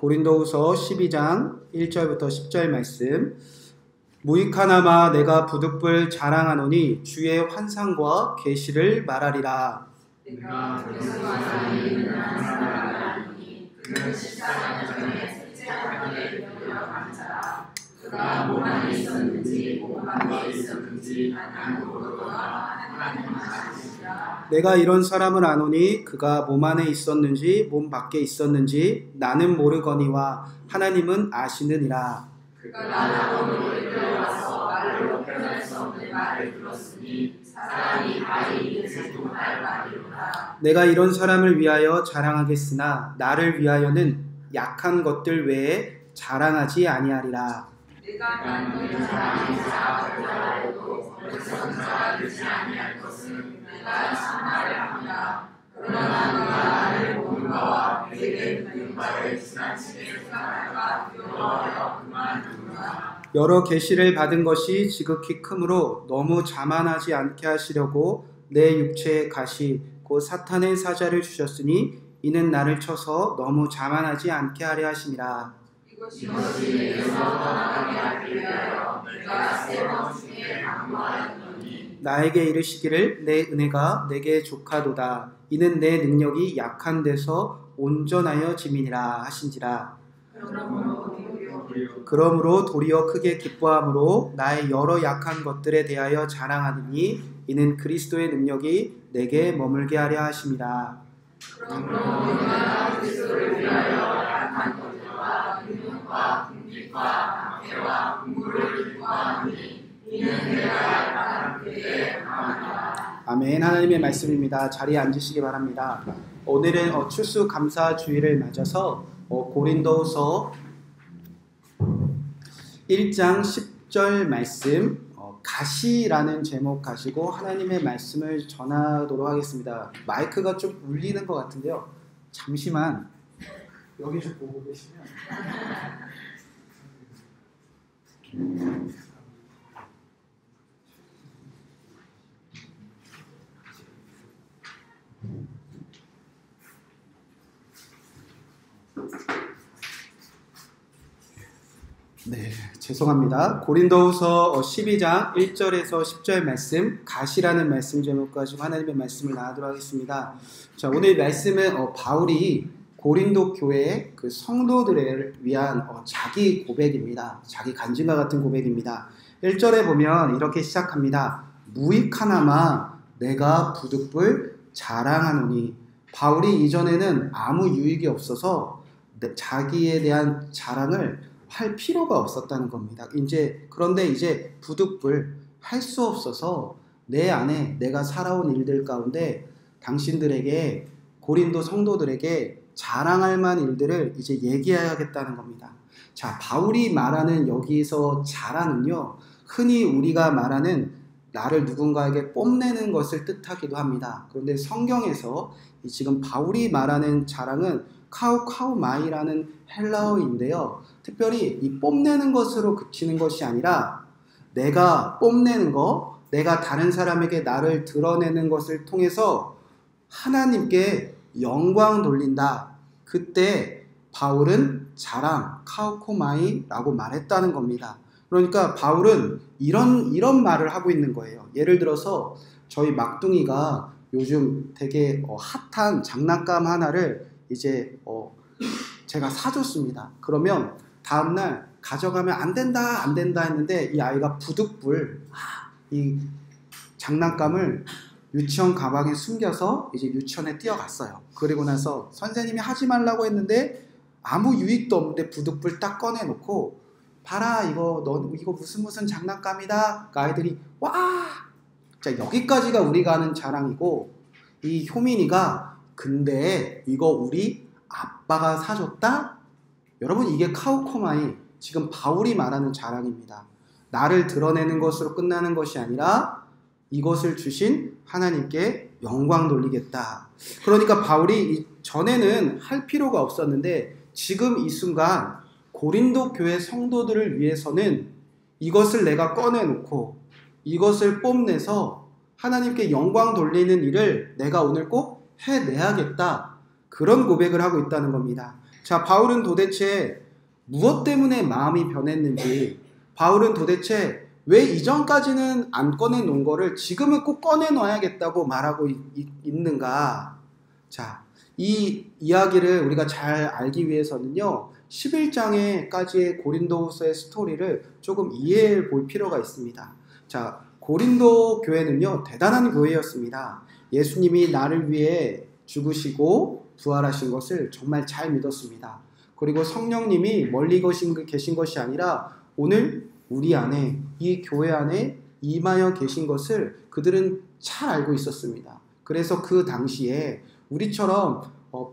고린도후서 12장 1절부터 10절 말씀. 무익하나마 내가 부득불 자랑하노니 주의 환상과 계시를 말하리라. 내가 그리스도 안에 있는 한 사람을 아니 그는 14년 전에 셋째 하나님의 은혜로 감사라. 그가 몸 안에 있었는지 몸 밖에 있었는지 난 모르거나 하나님만 아시리라. 내가 이런 사람을 아노니 그가 몸 안에 있었는지 몸 밖에 있었는지 나는 모르거니와 하나님은 아시느니라. 그가 나로 이끌려와서 말로 표현할 수 없는 말을 들었으니 사람이 말이 있는지 정말 말이로라. 내가 이런 사람을 위하여 자랑하겠으나 나를 위하여는 약한 것들 외에 자랑하지 아니하리라. 내가 만민을 자랑하자 하더라도 어리석은자가 되지 아니할 것은 내가 참말을 합니다. 그러나 그가 나를 보는 바와 내게 듣는 바를 지나치게 생각할까 두려워하여 그만두노라. 여러 계시를 받은 것이 지극히 크므로 너무 자만하지 않게 하시려고 내 육체의 가시 곧 사탄의 사자를 주셨으니 이는 나를 쳐서 너무 자만하지 않게 하려 하심이라. 이것이 내게서 떠나가게 하기 위하여 내가 세 번 중에 강구하였노니 나에게 이르시기를 내 은혜가 내게 족하도다. 이는 내 능력이 약한 데서 온전하여 짐이니라 하신지라. 그러므로 도리어 크게 기뻐함으로 나의 여러 약한 것들에 대하여 자랑하느니 이는 그리스도의 능력이 내게 머물게 하려 하심이라. 그러므로 내가 그리스도를 위하여 약한 것들과 능력과 궁핍과 박해와 공부를 기뻐하니 이는 내가 약한 그에 강하다. 아멘. 하나님의 말씀입니다. 자리에 앉으시기 바랍니다. 오늘은 추수감사주일을 맞아서 고린도후서 1장 10절 말씀 가시라는 제목 가지고 하나님의 말씀을 전하도록 하겠습니다. 마이크가 좀 울리는 것 같은데요. 잠시만 여기 좀 보고 계시면 네, 죄송합니다. 고린도후서 12장 1절에서 10절 말씀, 가시라는 말씀 제목 가지고 하나님의 말씀을 나누도록 하겠습니다. 자, 오늘 말씀은 바울이 고린도 교회 그 성도들을 위한 자기 고백입니다. 자기 간증과 같은 고백입니다. 1절에 보면 이렇게 시작합니다. 무익하나마 내가 부득불 자랑하노니. 바울이 이전에는 아무 유익이 없어서 자기에 대한 자랑을 할 필요가 없었다는 겁니다. 그런데 이제 부득불 할 수 없어서 내 안에 내가 살아온 일들 가운데 당신들에게 고린도 성도들에게 자랑할 만한 일들을 이제 얘기해야겠다는 겁니다. 자, 바울이 말하는 여기서 자랑은요, 흔히 우리가 말하는 나를 누군가에게 뽐내는 것을 뜻하기도 합니다. 그런데 성경에서 지금 바울이 말하는 자랑은 카우카우마이라는 헬라어인데요. 특별히 이 뽐내는 것으로 그치는 것이 아니라 내가 뽐내는 거, 내가 다른 사람에게 나를 드러내는 것을 통해서 하나님께 영광 돌린다. 그때 바울은 자랑, 카우코마이라고 말했다는 겁니다. 그러니까 바울은 이런 말을 하고 있는 거예요. 예를 들어서 저희 막둥이가 요즘 되게 핫한 장난감 하나를 이제 제가 사줬습니다. 그러면 다음날 가져가면 안 된다 했는데 이 아이가 부득불 이 장난감을 유치원 가방에 숨겨서 이제 유치원에 뛰어갔어요. 그리고 나서 선생님이 하지 말라고 했는데 아무 유익도 없는데 부득불 딱 꺼내놓고 봐라 이거 무슨 장난감이다. 그 아이들이 와! 자, 여기까지가 우리가 하는 자랑이고 이 효민이가 근데 이거 우리 아빠가 사줬다? 여러분 이게 카우코마이 지금 바울이 말하는 자랑입니다. 나를 드러내는 것으로 끝나는 것이 아니라 이것을 주신 하나님께 영광 돌리겠다. 그러니까 바울이 전에는 할 필요가 없었는데 지금 이 순간 고린도 교회 성도들을 위해서는 이것을 내가 꺼내놓고 이것을 뽐내서 하나님께 영광 돌리는 일을 내가 오늘 꼭 해내야겠다. 그런 고백을 하고 있다는 겁니다. 자, 바울은 도대체 무엇 때문에 마음이 변했는지, 바울은 도대체 왜 이전까지는 안 꺼내놓은 거를 지금은 꼭 꺼내놔야겠다고 말하고 있는가? 자, 이 이야기를 우리가 잘 알기 위해서는요, 11장에까지의 고린도후서의 스토리를 조금 이해해 볼 필요가 있습니다. 자, 고린도 교회는요, 대단한 교회였습니다. 예수님이 나를 위해 죽으시고 부활하신 것을 정말 잘 믿었습니다. 그리고 성령님이 멀리 계신 것이 아니라 오늘 우리 안에, 이 교회 안에 임하여 계신 것을 그들은 잘 알고 있었습니다. 그래서 그 당시에 우리처럼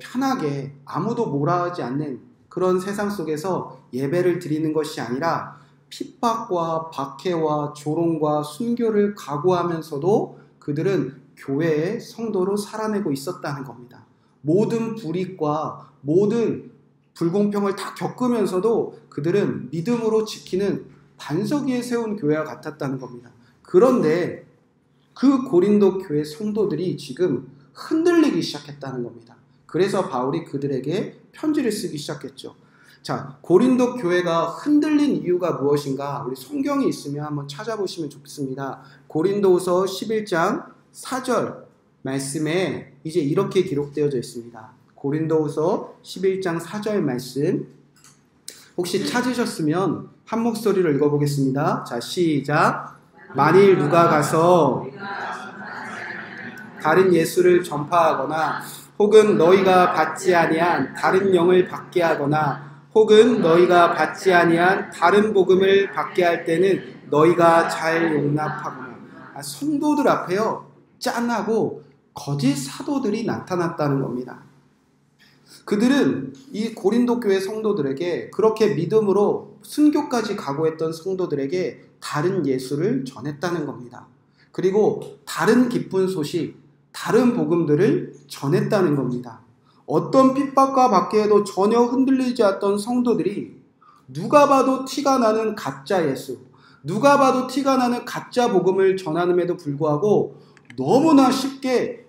편하게 아무도 뭐라 하지 않는 그런 세상 속에서 예배를 드리는 것이 아니라 핍박과 박해와 조롱과 순교를 각오하면서도 그들은 교회의 성도로 살아내고 있었다는 겁니다. 모든 불이익과 모든 불공평을 다 겪으면서도 그들은 믿음으로 지키는 반석 위에 세운 교회와 같았다는 겁니다. 그런데 그 고린도 교회 성도들이 지금 흔들리기 시작했다는 겁니다. 그래서 바울이 그들에게 편지를 쓰기 시작했죠. 자, 고린도 교회가 흔들린 이유가 무엇인가? 우리 성경이 있으면 한번 찾아보시면 좋겠습니다. 고린도후서 11장 4절 말씀에 이제 이렇게 기록되어져 있습니다. 고린도후서 11장 4절 말씀, 혹시 찾으셨으면 한 목소리로 읽어보겠습니다. 자, 시작. 만일 누가 가서 다른 예수를 전파하거나 혹은 너희가 받지 아니한 다른 영을 받게 하거나 혹은 너희가 받지 아니한 다른 복음을 받게 할 때는 너희가 잘 용납하거나. 성도들 앞에요, 짠하고 거짓 사도들이 나타났다는 겁니다. 그들은 이 고린도 교회 성도들에게, 그렇게 믿음으로 순교까지 각오했던 성도들에게 다른 예수를 전했다는 겁니다. 그리고 다른 기쁜 소식, 다른 복음들을 전했다는 겁니다. 어떤 핍박과 박해에도 전혀 흔들리지 않던 성도들이 누가 봐도 티가 나는 가짜 예수, 누가 봐도 티가 나는 가짜 복음을 전함에도 불구하고 너무나 쉽게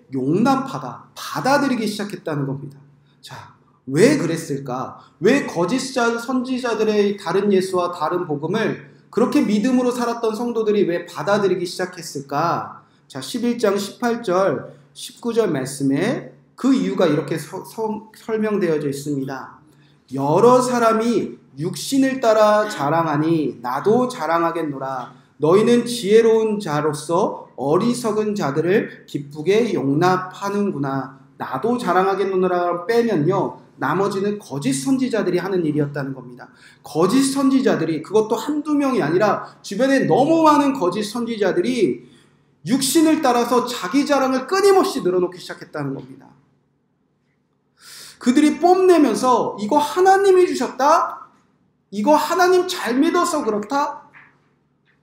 받아들이기 시작했다는 겁니다. 자, 왜 그랬을까? 왜 거짓 선지자들의 다른 예수와 다른 복음을 그렇게 믿음으로 살았던 성도들이 왜 받아들이기 시작했을까? 자, 11장 18절, 19절 말씀에 그 이유가 이렇게 설명되어져 있습니다. 여러 사람이 육신을 따라 자랑하니 나도 자랑하겠노라. 너희는 지혜로운 자로서 어리석은 자들을 기쁘게 용납하는구나. 나도 자랑하겠노라 빼면요, 나머지는 거짓 선지자들이 하는 일이었다는 겁니다. 거짓 선지자들이, 그것도 한두 명이 아니라 주변에 너무 많은 거짓 선지자들이 육신을 따라서 자기 자랑을 끊임없이 늘어놓기 시작했다는 겁니다. 그들이 뽐내면서 이거 하나님이 주셨다? 이거 하나님 잘 믿어서 그렇다?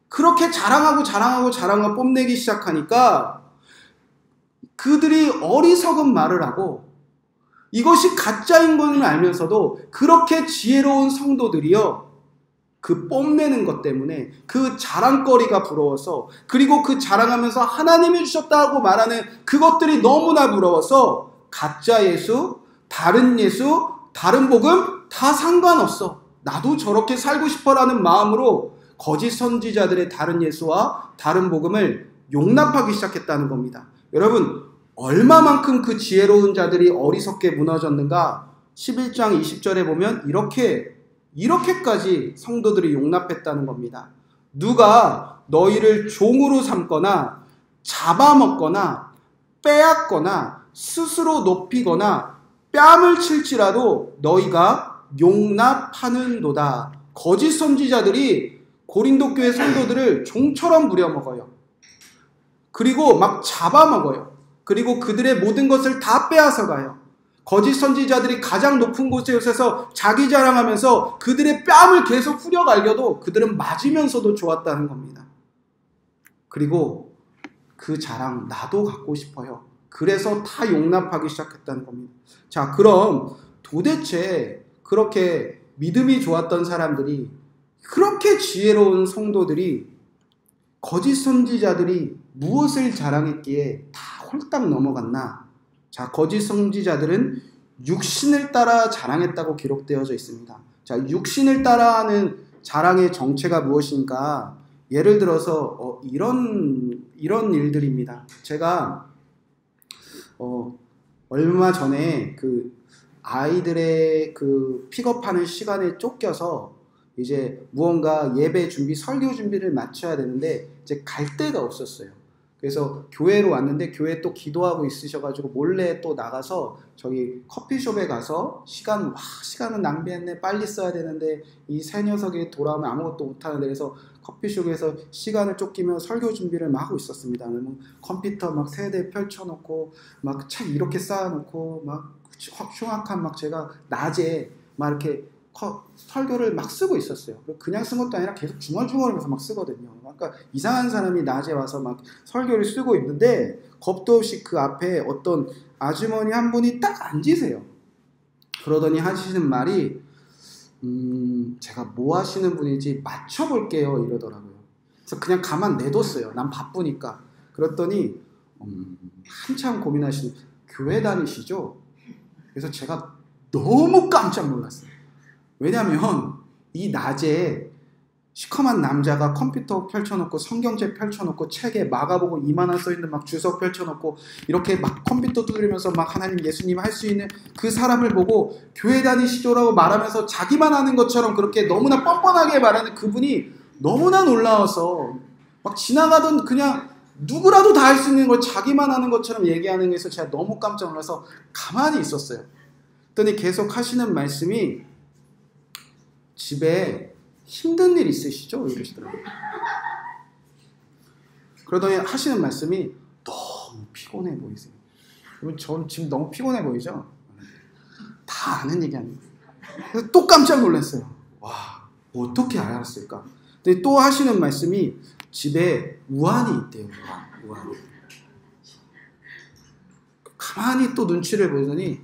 그렇게 자랑하고 뽐내기 시작하니까 그들이 어리석은 말을 하고 이것이 가짜인 것을 알면서도 그렇게 지혜로운 성도들이요, 그 뽐내는 것 때문에 그 자랑거리가 부러워서, 그리고 그 자랑하면서 하나님이 주셨다고 말하는 그것들이 너무나 부러워서 가짜 예수, 다른 예수, 다른 복음 다 상관없어, 나도 저렇게 살고 싶어라는 마음으로 거짓 선지자들의 다른 예수와 다른 복음을 용납하기 시작했다는 겁니다. 여러분, 얼마만큼 그 지혜로운 자들이 어리석게 무너졌는가? 11장 20절에 보면 이렇게까지 성도들이 용납했다는 겁니다. 누가 너희를 종으로 삼거나 잡아먹거나 빼앗거나 스스로 높이거나 뺨을 칠지라도 너희가 용납하는도다. 거짓 선지자들이 고린도 교회 성도들을 종처럼 부려먹어요. 그리고 막 잡아먹어요. 그리고 그들의 모든 것을 다 빼앗아 가요. 거짓 선지자들이 가장 높은 곳에 서서 자기 자랑하면서 그들의 뺨을 계속 후려갈겨도 그들은 맞으면서도 좋았다는 겁니다. 그리고 그 자랑 나도 갖고 싶어요. 그래서 다 용납하기 시작했다는 겁니다. 자, 그럼 도대체 그렇게 믿음이 좋았던 사람들이, 그렇게 지혜로운 성도들이, 거짓 선지자들이 무엇을 자랑했기에 다 홀딱 넘어갔나? 자, 거짓 선지자들은 육신을 따라 자랑했다고 기록되어져 있습니다. 자, 육신을 따라하는 자랑의 정체가 무엇인가? 예를 들어서 이런 일들입니다. 제가 얼마 전에 그 아이들의 그 픽업하는 시간에 쫓겨서 이제 무언가 예배 준비, 설교 준비를 마쳐야 되는데 이제 갈 데가 없었어요. 그래서 교회로 왔는데 교회 또 기도하고 있으셔가지고 몰래 또 나가서 저기 커피숍에 가서 시간은 낭비했네, 빨리 써야 되는데 이 새 녀석이 돌아오면 아무것도 못하는데, 그래서 커피숍에서 시간을 쫓기며 설교 준비를 막 하고 있었습니다. 컴퓨터 막 세대 펼쳐놓고 막 책 이렇게 쌓아놓고 막 흉악한 막 제가 낮에 막 이렇게 설교를 막 쓰고 있었어요. 그냥 쓴 것도 아니라 계속 중얼중얼하면서 막 쓰거든요. 그러니까 이상한 사람이 낮에 와서 막 설교를 쓰고 있는데 겁도 없이 그 앞에 어떤 아주머니 한 분이 딱 앉으세요. 그러더니 하시는 말이 제가 뭐 하시는 분인지 맞춰볼게요 이러더라고요. 그래서 그냥 가만 내뒀어요. 난 바쁘니까. 그랬더니 한참 고민하시는, 교회 다니시죠? 그래서 제가 너무 깜짝 놀랐어요. 왜냐면 이 낮에 시커먼 남자가 컴퓨터 펼쳐놓고 성경책 펼쳐놓고 책에 마가복음 이만한 써있는 막 주석 펼쳐놓고 이렇게 막 컴퓨터 두드리면서 막 하나님 예수님 할 수 있는 그 사람을 보고 교회 다니시죠라고 말하면서 자기만 하는 것처럼 그렇게 너무나 뻔뻔하게 말하는 그분이 너무나 놀라워서 막 지나가던 그냥 누구라도 다 할 수 있는 걸 자기만 하는 것처럼 얘기하는 거에서 제가 너무 깜짝 놀라서 가만히 있었어요. 그랬더니 계속 하시는 말씀이 집에 힘든 일 있으시죠? 이러시더라고요. 그러더니 하시는 말씀이 너무 피곤해 보이세요. 여러분, 전 지금 너무 피곤해 보이죠? 다 아는 얘기 아니에요. 그래서 또 깜짝 놀랐어요. 와, 어떻게 알았을까? 근데 또 하시는 말씀이 집에 우환이 있대요. 우환. 가만히 또 눈치를 보더니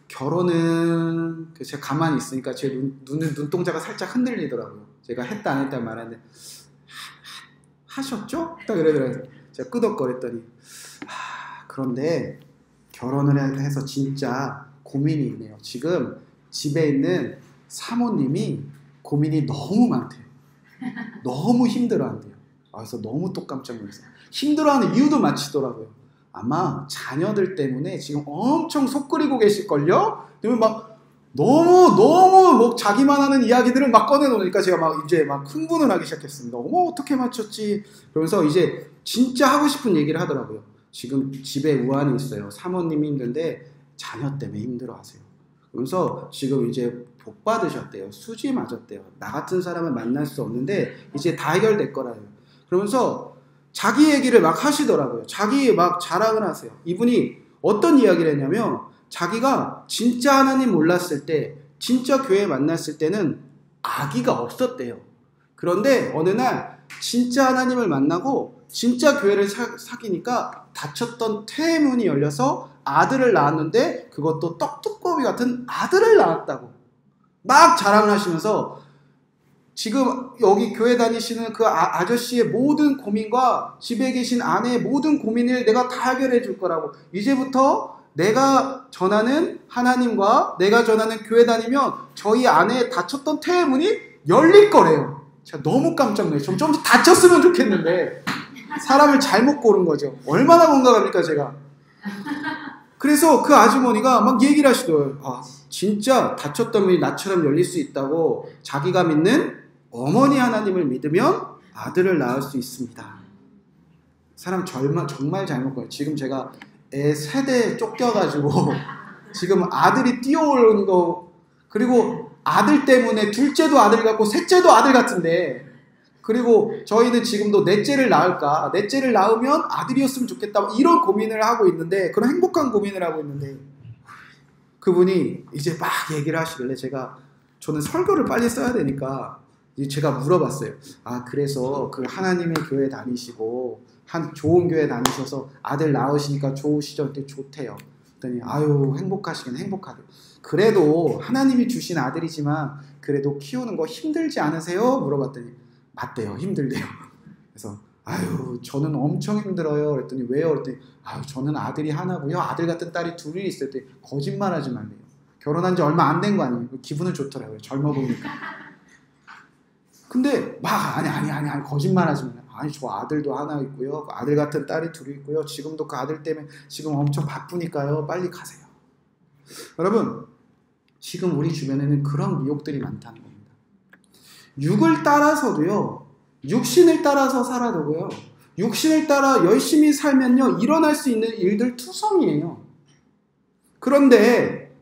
결혼은, 제가 가만히 있으니까 제 눈동자가 살짝 흔들리더라고요. 제가 했다 안 했다 말하는데 하셨죠? 딱 그러더라고요. 제가 끄덕거렸더니 그런데 결혼을 해서 진짜 고민이 있네요. 지금 집에 있는 사모님이 고민이 너무 많대요. 너무 힘들어한대요. 그래서 너무 또 깜짝 놀랐어요. 힘들어하는 이유도 맞히더라고요. 아마 자녀들 때문에 지금 엄청 속 끓이고 계실걸요? 그러면 막 너무 뭐 자기만 하는 이야기들을 막 꺼내놓으니까 제가 막 이제 막 흥분을 하기 시작했습니다. 어머, 어떻게 맞췄지? 그러면서 이제 진짜 하고 싶은 얘기를 하더라고요. 지금 집에 우환이 있어요. 사모님이 힘든데 자녀 때문에 힘들어하세요. 그러면서 지금 이제 복 받으셨대요. 수지 맞았대요. 나 같은 사람을 만날 수 없는데 이제 다 해결될 거라요. 그러면서 자기 얘기를 막 하시더라고요. 자기 막 자랑을 하세요. 이분이 어떤 이야기를 했냐면 자기가 진짜 하나님 몰랐을 때, 진짜 교회 만났을 때는 아기가 없었대요. 그런데 어느 날 진짜 하나님을 만나고 진짜 교회를 사귀니까 닫혔던 태문이 열려서 아들을 낳았는데 그것도 떡두꺼비 같은 아들을 낳았다고 막 자랑을 하시면서 지금 여기 교회 다니시는 그 아저씨의 모든 고민과 집에 계신 아내의 모든 고민을 내가 다 해결해 줄 거라고, 이제부터 내가 전하는 하나님과 내가 전하는 교회 다니면 저희 아내의 닫혔던 태의 문이 열릴 거래요. 제가 너무 깜짝 놀랐어요. 좀 닫혔으면 좋겠는데 사람을 잘못 고른 거죠. 얼마나 공감합니까 제가. 그래서 그 아주머니가 막 얘기를 하시더라고요. 진짜 닫혔던 문이 나처럼 열릴 수 있다고, 자기가 믿는 어머니 하나님을 믿으면 아들을 낳을 수 있습니다. 사람 정말 잘못 거예요. 지금 제가 애 세대에 쫓겨가지고 지금 아들이 뛰어오르는 거, 그리고 아들 때문에 둘째도 아들 같고 셋째도 아들 같은데, 그리고 저희는 지금도 넷째를 낳을까, 넷째를 낳으면 아들이었으면 좋겠다, 이런 고민을 하고 있는데, 그런 행복한 고민을 하고 있는데 그분이 이제 막 얘기를 하시길래 저는 설교를 빨리 써야 되니까 제가 물어봤어요. 그래서 그 하나님의 교회 다니시고 좋은 교회 다니셔서 아들 낳으시니까 좋으시죠? 그때 좋대요. 그랬더니 행복하시긴 행복하대요. 그래도 하나님이 주신 아들이지만 그래도 키우는 거 힘들지 않으세요? 물어봤더니 맞대요. 힘들대요. 그래서 아유, 저는 엄청 힘들어요. 그랬더니 왜요? 그랬더니 아유, 저는 아들이 하나고요. 아들 같은 딸이 둘이 있어요. 그랬더니 거짓말하지 말래요. 결혼한 지 얼마 안 된 거 아니에요. 기분은 좋더라고요. 젊어 보이니까. 근데 막 아니 거짓말하지 마요. 아니, 저 아들도 하나 있고요. 아들 같은 딸이 둘이 있고요. 지금도 그 아들 때문에 지금 엄청 바쁘니까요. 빨리 가세요. 여러분, 지금 우리 주변에는 그런 미혹들이 많다는 겁니다. 육을 따라서도요, 육신을 따라서 살아도고요, 육신을 따라 열심히 살면요, 일어날 수 있는 일들 투성이에요. 그런데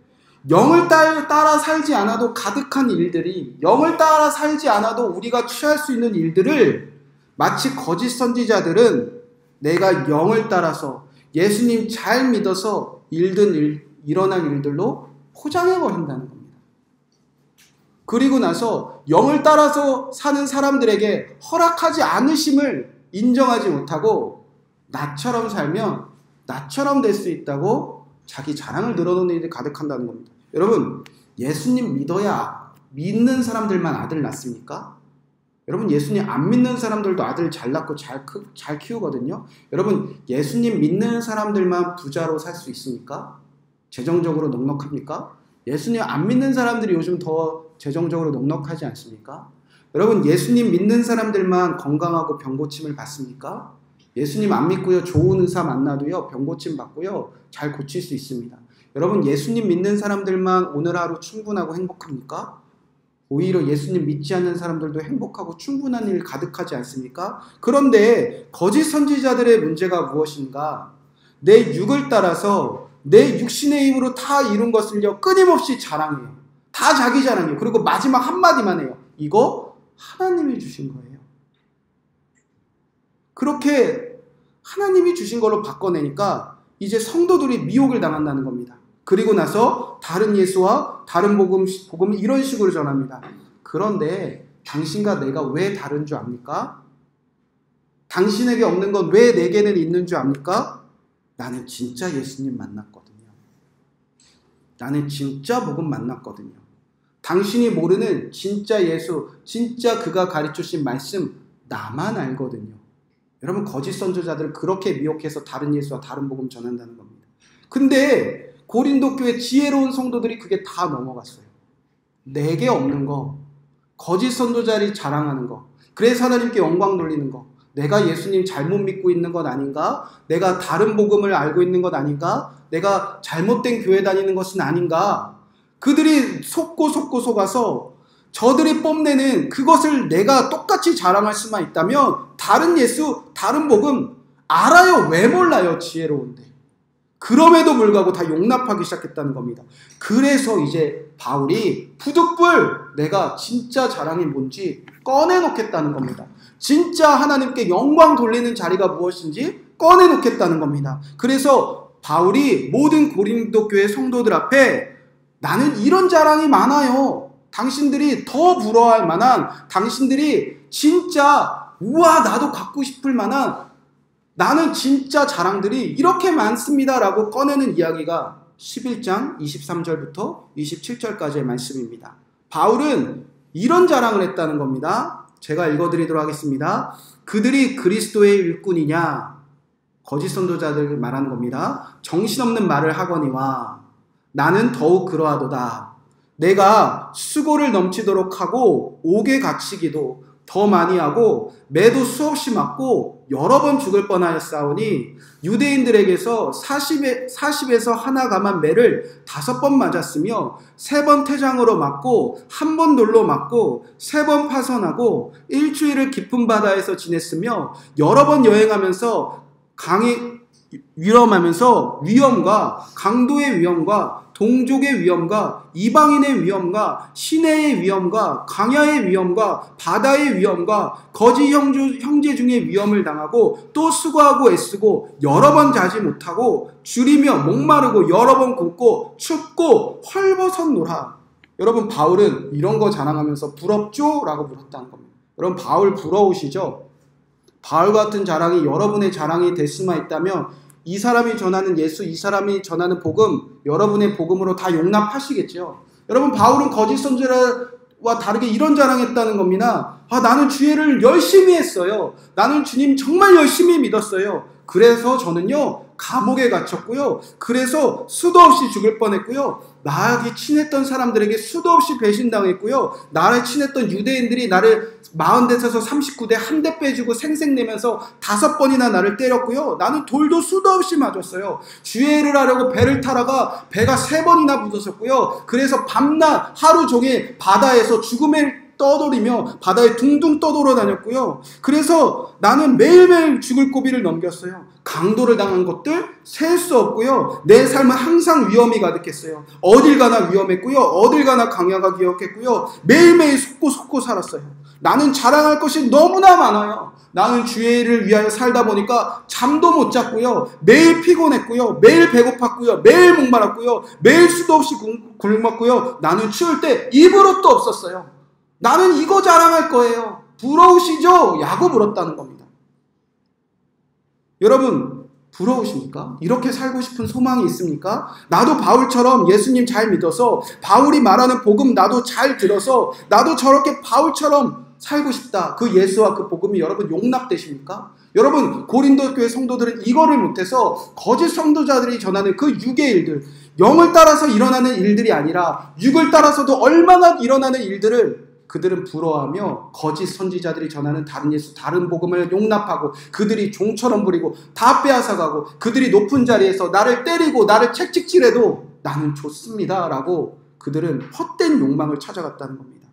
영을 따라 살지 않아도 가득한 일들이, 영을 따라 살지 않아도 우리가 취할 수 있는 일들을 마치 거짓 선지자들은 내가 영을 따라서 예수님 잘 믿어서 일어날 일들로 포장해버린다는 겁니다. 그리고 나서 영을 따라서 사는 사람들에게 허락하지 않으심을 인정하지 못하고 나처럼 살면 나처럼 될 수 있다고 자기 자랑을 늘어놓는 일이 가득한다는 겁니다. 여러분, 예수님 믿는 사람들만 아들 낳습니까? 여러분, 예수님 안 믿는 사람들도 아들 잘 낳고 잘 키우거든요. 여러분, 예수님 믿는 사람들만 부자로 살 수 있습니까? 재정적으로 넉넉합니까? 예수님 안 믿는 사람들이 요즘 더 재정적으로 넉넉하지 않습니까? 여러분, 예수님 믿는 사람들만 건강하고 병고침을 받습니까? 예수님 안 믿고요, 좋은 의사 만나도요, 병고침 받고요, 잘 고칠 수 있습니다. 여러분, 예수님 믿는 사람들만 오늘 하루 충분하고 행복합니까? 오히려 예수님 믿지 않는 사람들도 행복하고 충분한 일 가득하지 않습니까? 그런데 거짓 선지자들의 문제가 무엇인가? 내 육을 따라서 내 육신의 힘으로 다 이룬 것을요, 끊임없이 자랑해요. 다 자기 자랑해요. 그리고 마지막 한마디만 해요. 이거 하나님이 주신 거예요. 그렇게 하나님이 주신 걸로 바꿔내니까 이제 성도들이 미혹을 당한다는 겁니다. 그리고 나서 다른 예수와 다른 복음을 이런 식으로 전합니다. 그런데 당신과 내가 왜 다른 줄 압니까? 당신에게 없는 건 왜 내게는 있는 줄 압니까? 나는 진짜 예수님 만났거든요. 나는 진짜 복음 만났거든요. 당신이 모르는 진짜 예수, 진짜 그가 가르쳐주신 말씀 나만 알거든요. 여러분, 거짓 선지자들을 그렇게 미혹해서 다른 예수와 다른 복음 전한다는 겁니다. 근데 고린도 교회 지혜로운 성도들이 그게 다 넘어갔어요. 내게 없는 거, 거짓 선지자들이 자랑하는 거, 그래서 하나님께 영광 돌리는 거, 내가 예수님 잘못 믿고 있는 것 아닌가? 내가 다른 복음을 알고 있는 것 아닌가? 내가 잘못된 교회 다니는 것은 아닌가? 그들이 속아서 저들이 뽐내는 그것을 내가 똑같이 자랑할 수만 있다면 다른 예수, 다른 복음 알아요. 왜 몰라요? 지혜로운데. 그럼에도 불구하고 다 용납하기 시작했다는 겁니다. 그래서 이제 바울이 부득불 내가 진짜 자랑이 뭔지 꺼내놓겠다는 겁니다. 진짜 하나님께 영광 돌리는 자리가 무엇인지 꺼내놓겠다는 겁니다. 그래서 바울이 모든 고린도 교회 성도들 앞에 나는 이런 자랑이 많아요. 당신들이 더 부러워할 만한, 당신들이 진짜 우와 나도 갖고 싶을 만한 나는 진짜 자랑들이 이렇게 많습니다 라고 꺼내는 이야기가 11장 23절부터 27절까지의 말씀입니다. 바울은 이런 자랑을 했다는 겁니다. 제가 읽어드리도록 하겠습니다. 그들이 그리스도의 일꾼이냐? 거짓 선도자들을 말하는 겁니다. 정신없는 말을 하거니와 나는 더욱 그러하도다. 내가 수고를 넘치도록 하고 옥에 갇히기도 더 많이 하고 매도 수없이 맞고 여러 번 죽을 뻔하였사오니 유대인들에게서 40에서 하나 감한 매를 5번 맞았으며 3번 태장으로 맞고 1번 돌로 맞고 3번 파선하고 일주일을 깊은 바다에서 지냈으며 여러 번 여행하면서 강이 위험하면서 위험과 강도의 위험과 동족의 위험과 이방인의 위험과 시내의 위험과 강야의 위험과 바다의 위험과 거짓 형제 중에 위험을 당하고 또 수고하고 애쓰고 여러 번 자지 못하고 줄이며 목마르고 여러 번 굶고 춥고 헐벗었노라. 여러분, 바울은 이런 거 자랑하면서 부럽죠? 라고 물었다는 겁니다. 여러분, 바울 부러우시죠? 바울 같은 자랑이 여러분의 자랑이 될 수만 있다면 이 사람이 전하는 예수, 이 사람이 전하는 복음, 여러분의 복음으로 다 용납하시겠죠. 여러분, 바울은 거짓 선지자를 다르게 이런 자랑했다는 겁니다. 나는 주일을 열심히 했어요. 나는 주님 정말 열심히 믿었어요. 그래서 저는요, 감옥에 갇혔고요. 그래서 수도 없이 죽을 뻔했고요. 나에게 친했던 사람들에게 수도 없이 배신당했고요. 나를 친했던 유대인들이 나를 40대에서 39대 한 대 빼주고 생색내면서 5번이나 나를 때렸고요. 나는 돌도 수도 없이 맞았어요. 주애를 하려고 배를 타다가 배가 3번이나 부서졌고요. 그래서 밤낮 하루 종일 바다에서 죽음을 떠돌이며 바다에 둥둥 떠돌아 다녔고요. 그래서 나는 매일매일 죽을 고비를 넘겼어요. 강도를 당한 것들 셀 수 없고요. 내 삶은 항상 위험이 가득했어요. 어딜 가나 위험했고요. 어딜 가나 강야가 기억했고요. 매일매일 속고 살았어요. 나는 자랑할 것이 너무나 많아요. 나는 주의를 위하여 살다 보니까 잠도 못 잤고요. 매일 피곤했고요. 매일 배고팠고요. 매일 목말랐고요. 매일 수도 없이 굶었고요. 나는 추울 때 입을 옷도 없었어요. 나는 이거 자랑할 거예요. 부러우시죠? 야구 물었다는 겁니다. 여러분, 부러우십니까? 이렇게 살고 싶은 소망이 있습니까? 나도 바울처럼 예수님 잘 믿어서 바울이 말하는 복음 나도 잘 들어서 나도 저렇게 바울처럼 살고 싶다. 그 예수와 그 복음이 여러분 용납되십니까? 여러분, 고린도 교회 성도들은 이거를 못해서 거짓 성도자들이 전하는 그 육의 일들, 영을 따라서 일어나는 일들이 아니라 육을 따라서도 얼마나 일어나는 일들을 그들은 부러워하며 거짓 선지자들이 전하는 다른 예수, 다른 복음을 용납하고 그들이 종처럼 부리고 다 빼앗아가고 그들이 높은 자리에서 나를 때리고 나를 채찍질해도 나는 좋습니다 라고 그들은 헛된 욕망을 찾아갔다는 겁니다.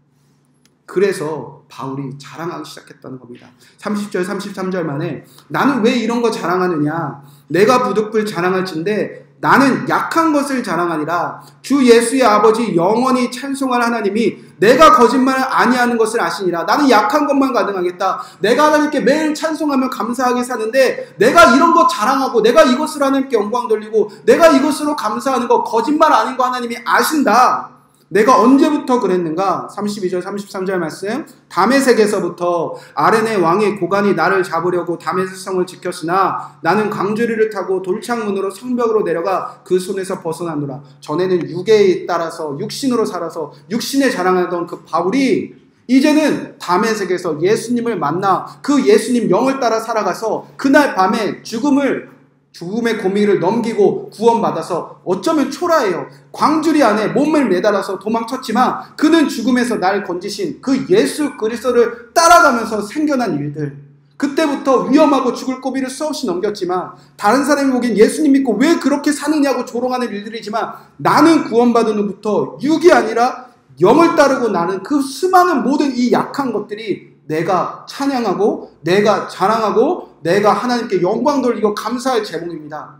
그래서 바울이 자랑하기 시작했다는 겁니다. 30절 33절 만에 나는 왜 이런 거 자랑하느냐, 내가 부득불 자랑할진대 나는 약한 것을 자랑하니라. 주 예수의 아버지 영원히 찬송할 하나님이 내가 거짓말을 아니하는 것을 아시니라. 나는 약한 것만 가능하겠다. 내가 하나님께 매일 찬송하며 감사하게 사는데 내가 이런 거 자랑하고 내가 이것을 하나님께 영광 돌리고 내가 이것으로 감사하는 거 거짓말 아닌 거 하나님이 아신다. 내가 언제부터 그랬는가? 32절 33절 말씀. 다메섹에서부터 아레네 왕의 고관이 나를 잡으려고 다메섹 성을 지켰으나 나는 광주리를 타고 돌창문으로 성벽으로 내려가 그 손에서 벗어나노라. 전에는 육에 따라서 육신으로 살아서 육신에 자랑하던 그 바울이 이제는 다메섹에서 예수님을 만나 그 예수님 영을 따라 살아가서 그날 밤에 죽음의 고미를 넘기고 구원받아서 어쩌면 초라해요. 광주리 안에 몸을 매달아서 도망쳤지만 그는 죽음에서 날 건지신 그 예수 그리스도를 따라가면서 생겨난 일들, 그때부터 위험하고 죽을 고비를 수없이 넘겼지만 다른 사람이 보기엔 예수님 믿고 왜 그렇게 사느냐고 조롱하는 일들이지만 나는 구원받은 후부터 육이 아니라 영을 따르고 나는 그 수많은 모든 이 약한 것들이 내가 찬양하고 내가 자랑하고 내가 하나님께 영광 돌리고 감사할 제목입니다.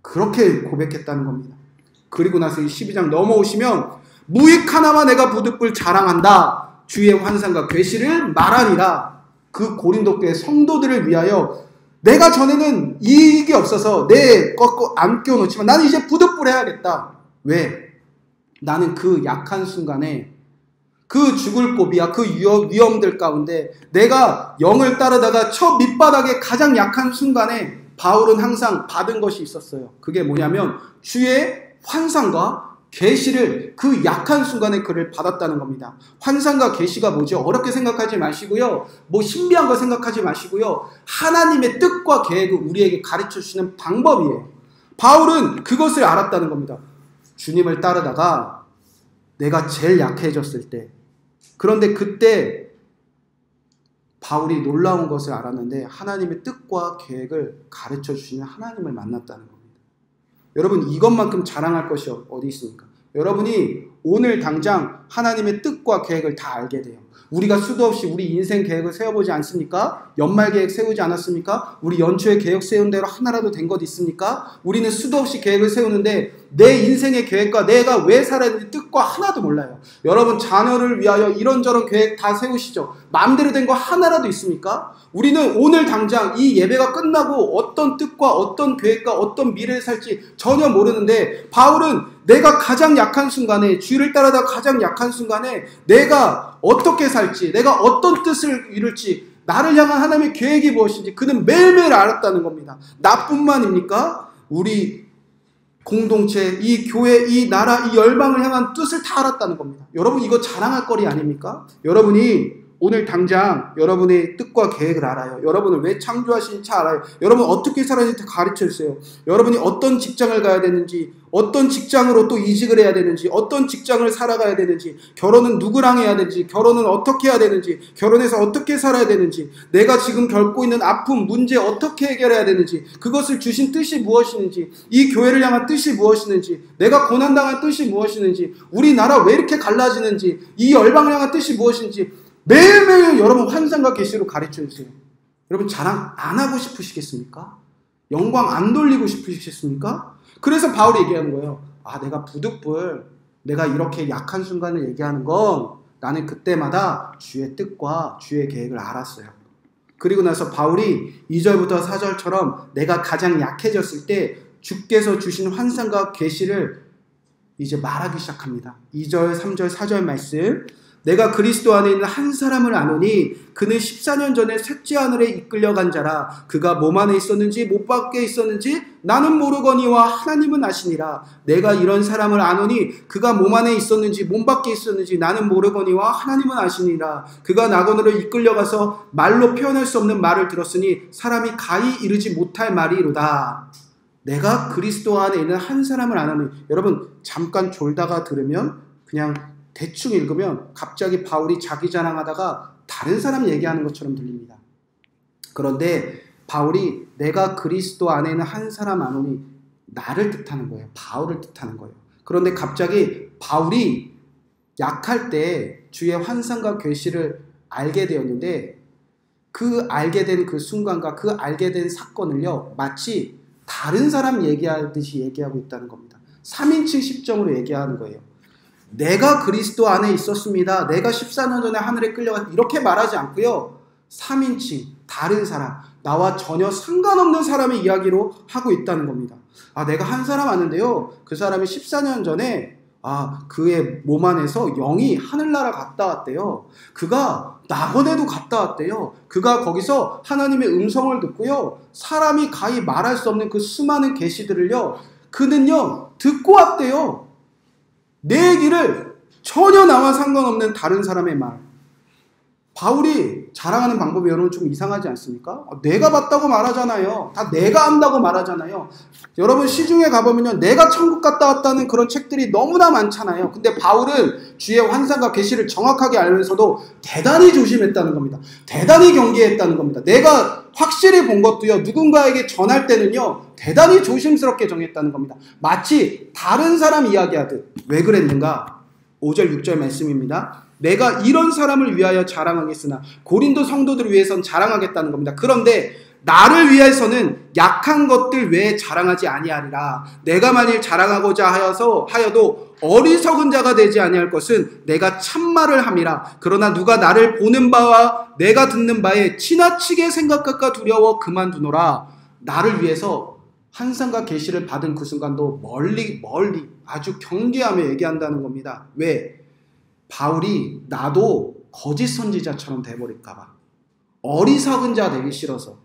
그렇게 고백했다는 겁니다. 그리고 나서 이 12장 넘어오시면 무익 하나만 내가 부득불 자랑한다. 주의 환상과 계시를 말하니라. 그 고린도 교회 성도들을 위하여 내가 전에는 이익이 없어서 내 거 안 끼워놓지만 나는 이제 부득불 해야겠다. 왜? 나는 그 약한 순간에 그 죽을 고비와 그 위험들 가운데 내가 영을 따르다가 저 밑바닥에 가장 약한 순간에 바울은 항상 받은 것이 있었어요. 그게 뭐냐면 주의 환상과 계시를 그 약한 순간에 그를 받았다는 겁니다. 환상과 계시가 뭐죠? 어렵게 생각하지 마시고요. 뭐 신비한 거 생각하지 마시고요. 하나님의 뜻과 계획을 우리에게 가르쳐 주시는 방법이에요. 바울은 그것을 알았다는 겁니다. 주님을 따르다가 내가 제일 약해졌을 때, 그런데 그때 바울이 놀라운 것을 알았는데 하나님의 뜻과 계획을 가르쳐 주시는 하나님을 만났다는 겁니다. 여러분, 이것만큼 자랑할 것이 어디 있습니까? 여러분이 오늘 당장 하나님의 뜻과 계획을 다 알게 돼요. 우리가 수도 없이 우리 인생 계획을 세워보지 않습니까? 연말 계획 세우지 않았습니까? 우리 연초에 계획 세운 대로 하나라도 된 것 있습니까? 우리는 수도 없이 계획을 세우는데 내 인생의 계획과 내가 왜 살아야 되는지 뜻과 하나도 몰라요. 여러분, 자녀를 위하여 이런저런 계획 다 세우시죠? 마음대로 된 거 하나라도 있습니까? 우리는 오늘 당장 이 예배가 끝나고 어떤 뜻과 어떤 계획과 어떤 미래를 살지 전혀 모르는데 바울은 내가 가장 약한 순간에, 주를 따르다 가장 약한 순간에 내가 어떻게 살지, 내가 어떤 뜻을 이룰지, 나를 향한 하나님의 계획이 무엇인지 그는 매일매일 알았다는 겁니다. 나뿐만입니까? 우리 공동체, 이 교회, 이 나라, 이 열방을 향한 뜻을 다 알았다는 겁니다. 여러분 이거 자랑할 거리 아닙니까? 여러분이 오늘 당장 여러분의 뜻과 계획을 알아요. 여러분을 왜 창조하신지 알아요. 여러분 어떻게 살아야지 가르쳐 주세요. 여러분이 어떤 직장을 가야 되는지, 어떤 직장으로 또 이직을 해야 되는지, 어떤 직장을 살아가야 되는지, 결혼은 누구랑 해야 되는지, 결혼은 어떻게 해야 되는지, 결혼해서 어떻게 살아야 되는지, 내가 지금 겪고 있는 아픔, 문제 어떻게 해결해야 되는지, 그것을 주신 뜻이 무엇이는지, 이 교회를 향한 뜻이 무엇이는지, 내가 고난당한 뜻이 무엇이는지, 우리나라 왜 이렇게 갈라지는지, 이 열방을 향한 뜻이 무엇인지 매일매일 여러분 환상과 계시로 가르쳐 주세요. 여러분 자랑 안 하고 싶으시겠습니까? 영광 안 돌리고 싶으시겠습니까? 그래서 바울이 얘기하는 거예요. 아, 내가 부득불, 내가 이렇게 약한 순간을 얘기하는 건 나는 그때마다 주의 뜻과 주의 계획을 알았어요. 그리고 나서 바울이 2절부터 4절처럼 내가 가장 약해졌을 때 주께서 주신 환상과 계시를 이제 말하기 시작합니다. 2절, 3절, 4절 말씀. 내가 그리스도 안에 있는 한 사람을 아노니 그는 14년 전에 셋째 하늘에 이끌려간 자라. 그가 몸 안에 있었는지 못 밖에 있었는지 나는 모르거니와 하나님은 아시니라. 내가 이런 사람을 아노니 그가 몸 안에 있었는지 몸 밖에 있었는지 나는 모르거니와 하나님은 아시니라. 그가 낙원으로 이끌려가서 말로 표현할 수 없는 말을 들었으니 사람이 가히 이르지 못할 말이로다. 내가 그리스도 안에 있는 한 사람을 아노니. 여러분 잠깐 졸다가 들으면 그냥 대충 읽으면 갑자기 바울이 자기 자랑하다가 다른 사람 얘기하는 것처럼 들립니다. 그런데 바울이 내가 그리스도 안에 있는 한 사람 아노니 나를 뜻하는 거예요. 바울을 뜻하는 거예요. 그런데 갑자기 바울이 약할 때 주의 환상과 계시를 알게 되었는데 그 알게 된 그 순간과 그 알게 된 사건을요 마치 다른 사람 얘기하듯이 얘기하고 있다는 겁니다. 3인칭 십정으로 얘기하는 거예요. 내가 그리스도 안에 있었습니다. 내가 14년 전에 하늘에 끌려갔 이렇게 말하지 않고요. 3인칭 다른 사람, 나와 전혀 상관없는 사람의 이야기로 하고 있다는 겁니다. 아, 내가 한 사람 아는데요. 그 사람이 14년 전에 그의 몸 안에서 영이 하늘나라 갔다 왔대요. 그가 낙원에도 갔다 왔대요. 그가 거기서 하나님의 음성을 듣고요. 사람이 가히 말할 수 없는 그 수많은 계시들을요. 그는요 듣고 왔대요. 내 얘기를 전혀 나와 상관없는 다른 사람의 말. 바울이 자랑하는 방법이 여러분 좀 이상하지 않습니까? 내가 봤다고 말하잖아요. 다 내가 안다고 말하잖아요. 여러분 시중에 가보면요. 내가 천국 갔다 왔다는 그런 책들이 너무나 많잖아요. 근데 바울은 주의 환상과 계시를 정확하게 알면서도 대단히 조심했다는 겁니다. 대단히 경계했다는 겁니다. 내가 확실히 본 것도요. 누군가에게 전할 때는요. 대단히 조심스럽게 정했다는 겁니다. 마치 다른 사람 이야기하듯. 왜 그랬는가? 5절 6절 말씀입니다. 내가 이런 사람을 위하여 자랑하겠으나 고린도 성도들을 위해서는 자랑하겠다는 겁니다. 그런데 나를 위해서는 약한 것들 외에 자랑하지 아니하리라. 내가 만일 자랑하고자 하여도 어리석은 자가 되지 아니할 것은 내가 참말을 함이라. 그러나 누가 나를 보는 바와 내가 듣는 바에 지나치게 생각할까 두려워 그만두노라. 나를 위해서 환상과 계시를 받은 그 순간도 멀리 아주 경계하며 얘기한다는 겁니다. 왜? 바울이 나도 거짓 선지자처럼 돼버릴까봐. 어리석은 자 되기 싫어서.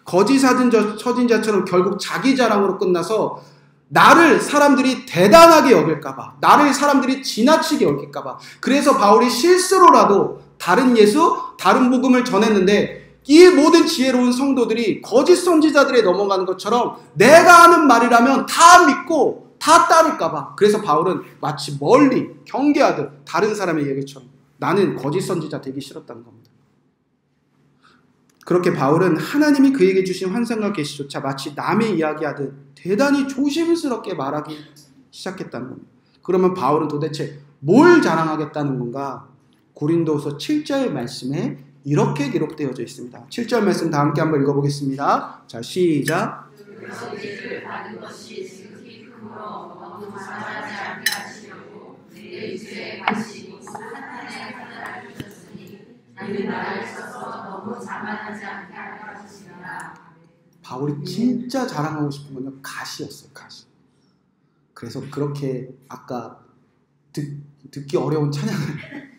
거짓 선지자처럼 결국 자기 자랑으로 끝나서 나를 사람들이 대단하게 여길까봐. 나를 사람들이 지나치게 여길까봐. 그래서 바울이 실수로라도 다른 예수, 다른 복음을 전했는데 이 모든 지혜로운 성도들이 거짓 선지자들에 넘어가는 것처럼 내가 하는 말이라면 다 믿고 다 따를까봐. 그래서 바울은 마치 멀리 경계하듯 다른 사람의 얘기처럼 나는 거짓 선지자 되기 싫었다는 겁니다. 그렇게 바울은 하나님이 그에게 주신 환상과 계시조차 마치 남의 이야기하듯 대단히 조심스럽게 말하기 시작했다는 겁니다. 그러면 바울은 도대체 뭘 자랑하겠다는 건가? 고린도후서 7절 말씀에 이렇게 기록되어져 있습니다. 7절 말씀 다 함께 한번 읽어보겠습니다. 자, 시작. 바울이 진짜 자랑하고 싶은 건 가시였어요. 가시. 그래서 그렇게 아까 듣기 어려운 찬양을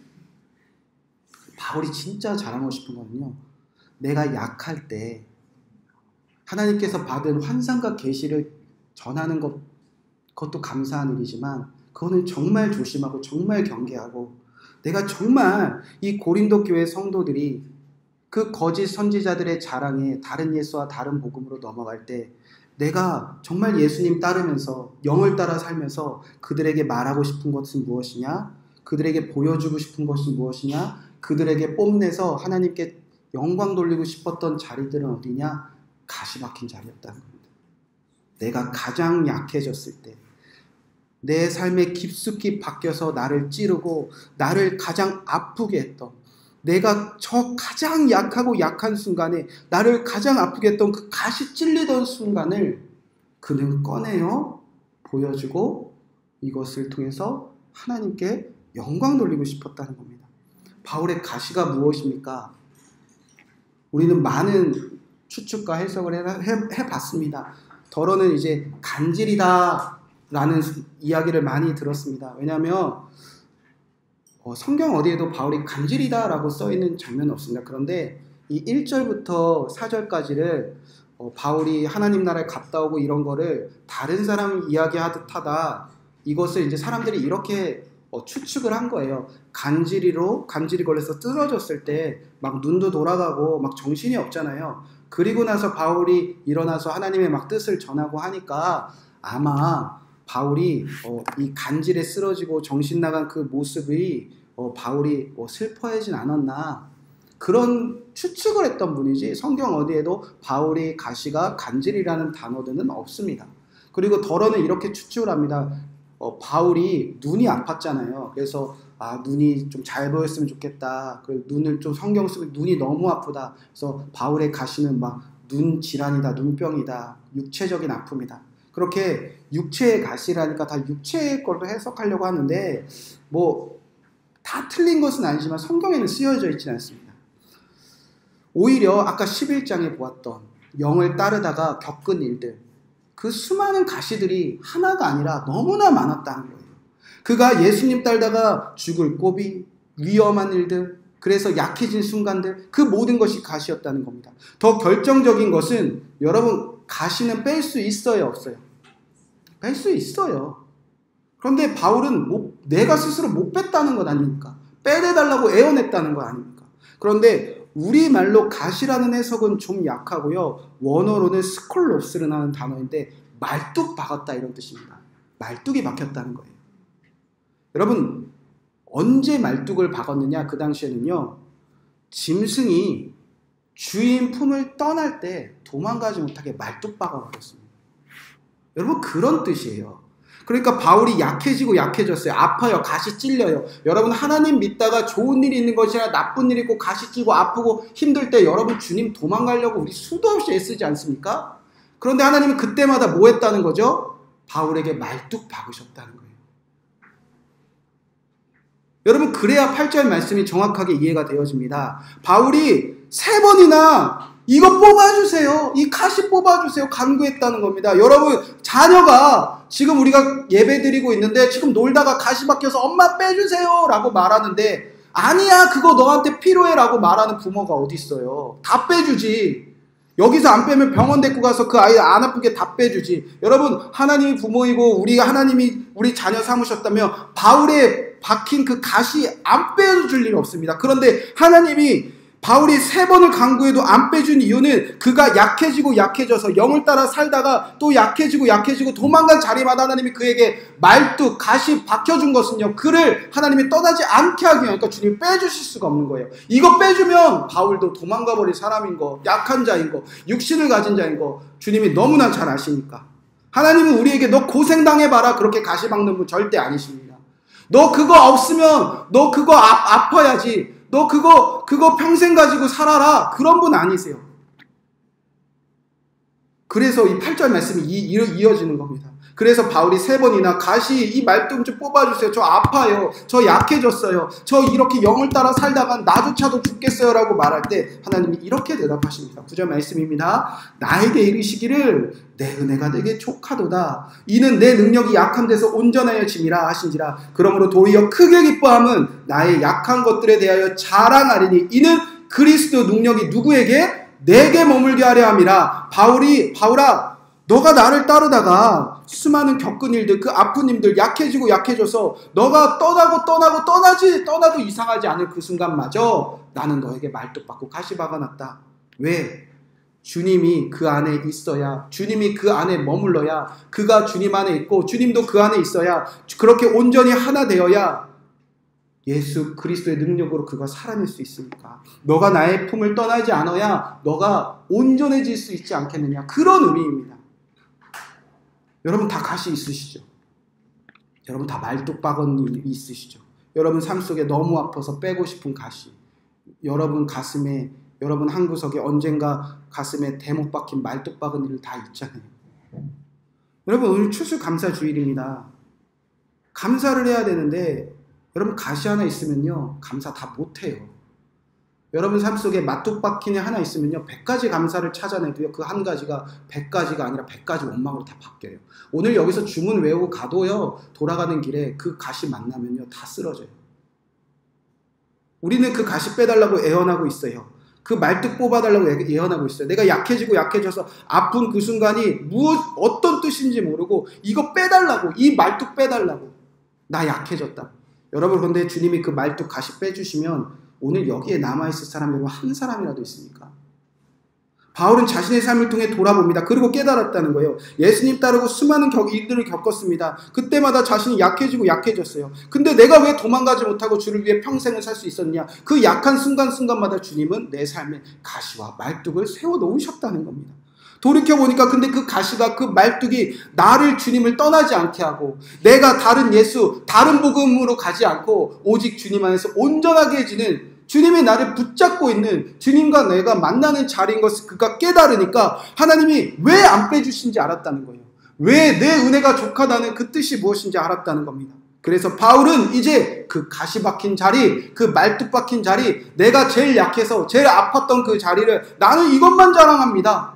바울이 진짜 자랑하고 싶은 거는요. 내가 약할 때 하나님께서 받은 환상과 계시를 전하는 것 그것도 감사한 일이지만 그거는 정말 조심하고 정말 경계하고 내가 정말 이 고린도 교회 성도들이 그 거짓 선지자들의 자랑에 다른 예수와 다른 복음으로 넘어갈 때 내가 정말 예수님 따르면서 영을 따라 살면서 그들에게 말하고 싶은 것은 무엇이냐? 그들에게 보여주고 싶은 것이 무엇이냐? 그들에게 뽐내서 하나님께 영광 돌리고 싶었던 자리들은 어디냐? 가시박힌 자리였다는 겁니다. 내가 가장 약해졌을 때 내 삶에 깊숙이 박혀서 나를 찌르고 나를 가장 아프게 했던 내가 저 가장 약하고 약한 순간에 나를 가장 아프게 했던 그 가시 찔리던 순간을 그는 꺼내어 보여주고 이것을 통해서 하나님께 영광 돌리고 싶었다는 겁니다. 바울의 가시가 무엇입니까? 우리는 많은 추측과 해석을 해봤습니다. 더러는 이제 간질이다 라는 이야기를 많이 들었습니다. 왜냐하면 성경 어디에도 바울이 간질이다 라고 써있는 장면은 없습니다. 그런데 이 1절부터 4절까지를 바울이 하나님 나라에 갔다 오고 이런 거를 다른 사람이 이야기하듯 하다 이것을 이제 사람들이 이렇게 추측을 한 거예요. 간질이 걸려서 쓰러졌을 때 막 눈도 돌아가고 막 정신이 없잖아요. 그리고 나서 바울이 일어나서 하나님의 막 뜻을 전하고 하니까 아마 바울이 이 간질에 쓰러지고 정신 나간 그 모습이 바울이 슬퍼하진 않았나 그런 추측을 했던 분이지 성경 어디에도 바울이 가시가 간질이라는 단어들은 없습니다. 그리고 더러는 이렇게 추측을 합니다. 바울이 눈이 아팠잖아요. 그래서 눈이 좀 잘 보였으면 좋겠다. 그 눈을 좀 성경 쓰면 눈이 너무 아프다. 그래서 바울의 가시는 막 눈 질환이다, 눈병이다, 육체적인 아픔이다. 그렇게 육체의 가시라니까 다 육체의 걸로 해석하려고 하는데 뭐 다 틀린 것은 아니지만 성경에는 쓰여져 있지는 않습니다. 오히려 아까 11장에 보았던 영을 따르다가 겪은 일들 그 수많은 가시들이 하나가 아니라 너무나 많았다는 거예요. 그가 예수님 따르다가 죽을 고비, 위험한 일들, 그래서 약해진 순간들 그 모든 것이 가시였다는 겁니다. 더 결정적인 것은 여러분 가시는 뺄 수 있어요, 없어요? 뺄 수 있어요. 그런데 바울은 내가 스스로 못 뺐다는 것 아닙니까? 빼내달라고 애원했다는 것 아닙니까? 그런데 우리말로 가시라는 해석은 좀 약하고요. 원어로는 스콜롭스라는 단어인데 말뚝 박았다 이런 뜻입니다. 말뚝이 박혔다는 거예요. 여러분 언제 말뚝을 박았느냐? 그 당시에는요. 짐승이 주인 품을 떠날 때 도망가지 못하게 말뚝 박아버렸습니다. 여러분 그런 뜻이에요. 그러니까 바울이 약해지고 약해졌어요. 아파요. 가시 찔려요. 여러분 하나님 믿다가 좋은 일이 있는 것이 아니라 나쁜 일이 있고 가시 찌고 아프고 힘들 때 여러분 주님 도망가려고 우리 수도 없이 애쓰지 않습니까? 그런데 하나님은 그때마다 뭐 했다는 거죠? 바울에게 말뚝 박으셨다는 거예요. 여러분 그래야 8절 말씀이 정확하게 이해가 되어집니다. 바울이 3번이나 이거 뽑아주세요. 이 가시 뽑아주세요. 간구했다는 겁니다. 여러분 자녀가 지금 우리가 예배드리고 있는데 지금 놀다가 가시 박혀서 엄마 빼주세요 라고 말하는데 아니야 그거 너한테 필요해 라고 말하는 부모가 어디 있어요. 다 빼주지. 여기서 안 빼면 병원 데리고 가서 그 아이 안 아프게 다 빼주지. 여러분 하나님이 부모이고 하나님이 우리 자녀 삼으셨다면 바울의 박힌 그 가시 안 빼줄 일 없습니다. 그런데 하나님이 바울이 3번을 간구해도 안 빼준 이유는 그가 약해지고 약해져서 영을 따라 살다가 또 약해지고 도망간 자리마다 하나님이 그에게 말뚝, 가시 박혀준 것은요. 그를 하나님이 떠나지 않게 하기 위하니까 주님이 빼주실 수가 없는 거예요. 이거 빼주면 바울도 도망가버린 사람인 거, 약한 자인 거, 육신을 가진 자인 거 주님이 너무나 잘 아시니까. 하나님은 우리에게 너 고생당해봐라 그렇게 가시 박는 분 절대 아니십니다. 너 그거 없으면 너 그거 아파야지. 너 그거 평생 가지고 살아라. 그런 분 아니세요. 그래서 이 8절 말씀이 이어지는 겁니다. 그래서 바울이 3번이나 가시 이 말뚝 좀 뽑아주세요. 저 아파요. 저 약해졌어요. 저 이렇게 영을 따라 살다가 나조차도 죽겠어요 라고 말할 때 하나님이 이렇게 대답하십니다. 9절 말씀입니다. 나에게 이르시기를 내 은혜가 내게 족하도다. 이는 내 능력이 약함 데서 온전하여짐이라 하신지라. 그러므로 도리어 크게 기뻐함은 나의 약한 것들에 대하여 자랑하리니 이는 그리스도 능력이 누구에게? 내게 머물게 하려 함이라. 바울아 너가 나를 따르다가 수많은 겪은 일들, 그 아픈 일들, 약해지고 약해져서 너가 떠나도 이상하지 않을 그 순간마저 나는 너에게 말뚝박고 가시박아 놨다. 왜? 주님이 그 안에 있어야, 주님이 그 안에 머물러야, 그가 주님 안에 있고 주님도 그 안에 있어야, 그렇게 온전히 하나 되어야 예수 그리스도의 능력으로 그가 살아낼 수 있으니까. 너가 나의 품을 떠나지 않아야 너가 온전해질 수 있지 않겠느냐. 그런 의미입니다. 여러분 다 가시 있으시죠? 여러분 다 말뚝박은 있으시죠? 여러분 삶 속에 너무 아파서 빼고 싶은 가시, 여러분 가슴에, 여러분 한 구석에 언젠가 가슴에 대못 박힌 말뚝박은 일 다 있잖아요. 여러분 오늘 추수감사주일입니다. 감사를 해야 되는데 여러분 가시 하나 있으면요 감사 다 못해요. 여러분 삶 속에 말뚝박힌 애 하나 있으면요 100가지 감사를 찾아내도요 그 한 가지가 100가지가 아니라 100가지 원망으로 다 바뀌어요. 오늘 여기서 주문 외우고 가도요 돌아가는 길에 그 가시 만나면요 다 쓰러져요. 우리는 그 가시 빼달라고 애원하고 있어요. 그 말뚝 뽑아달라고 예언하고 있어요. 내가 약해지고 약해져서 아픈 그 순간이 어떤 뜻인지 모르고 이거 빼달라고, 이 말뚝 빼달라고. 나 약해졌다. 여러분 그런데 주님이 그 말뚝 가시 빼주시면 오늘 여기에 남아있을 사람 여러분 한 사람이라도 있습니까? 바울은 자신의 삶을 통해 돌아봅니다. 그리고 깨달았다는 거예요. 예수님 따르고 수많은 일들을 겪었습니다. 그때마다 자신이 약해지고 약해졌어요. 근데 내가 왜 도망가지 못하고 주를 위해 평생을 살 수 있었냐? 그 약한 순간순간마다 주님은 내 삶에 가시와 말뚝을 세워놓으셨다는 겁니다. 돌이켜보니까 근데 그 가시가, 그 말뚝이 나를 주님을 떠나지 않게 하고 내가 다른 예수, 다른 복음으로 가지 않고 오직 주님 안에서 온전하게 해지는, 주님이 나를 붙잡고 있는, 주님과 내가 만나는 자리인 것을 그가 깨달으니까 하나님이 왜 안 빼주신지 알았다는 거예요. 왜 내 은혜가 족하다는 그 뜻이 무엇인지 알았다는 겁니다. 그래서 바울은 이제 그 가시 박힌 자리, 그 말뚝 박힌 자리, 내가 제일 약해서 제일 아팠던 그 자리를 나는 이것만 자랑합니다.